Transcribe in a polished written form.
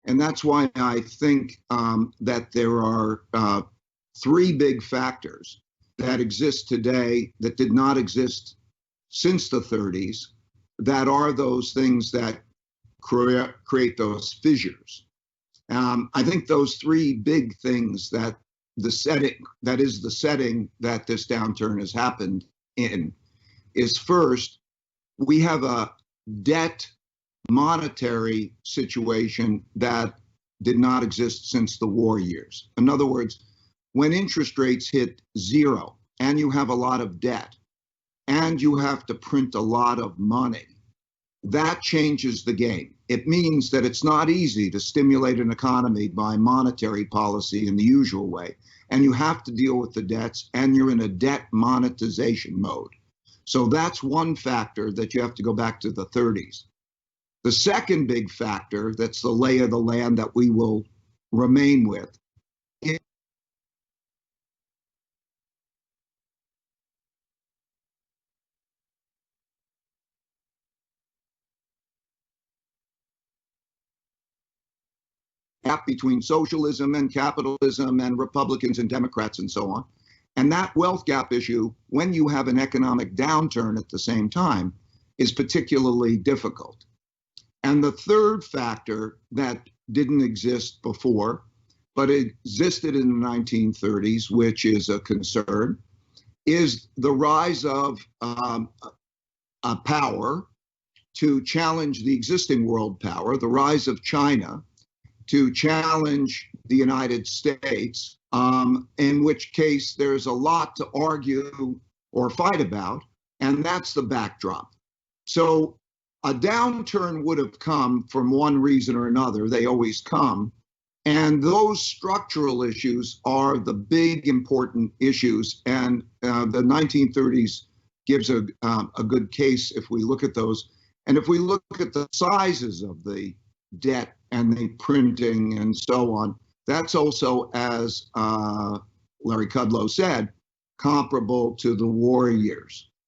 And that's why I think that there are three big factors that exist today that did not exist since the 30s, that are those things that create those fissures. I think those three big things that the setting that this downturn has happened in is, first, we have a debt monetary situation that did not exist since the war years. In other words, when interest rates hit zero and you have a lot of debt and you have to print a lot of money, that changes the game. It means that it's not easy to stimulate an economy by monetary policy in the usual way. And you have to deal with the debts, and you're in a debt monetization mode. So that's one factor that you have to go back to the 30s. The second big factor, that's the lay of the land that we will remain with, gap between socialism and capitalism and Republicans and Democrats and so on. And that wealth gap issue, when you have an economic downturn at the same time, is particularly difficult. And the third factor that didn't exist before, but existed in the 1930s, which is a concern, is the rise of a power to challenge the existing world power, the rise of China to challenge the United States, in which case there's a lot to argue or fight about, and that's the backdrop. So a downturn would have come from one reason or another. They always come. And those structural issues are the big important issues. And the 1930s gives a good case if we look at those. And if we look at the sizes of the debt and the printing and so on, that's also, as Larry Kudlow said, comparable to the war years.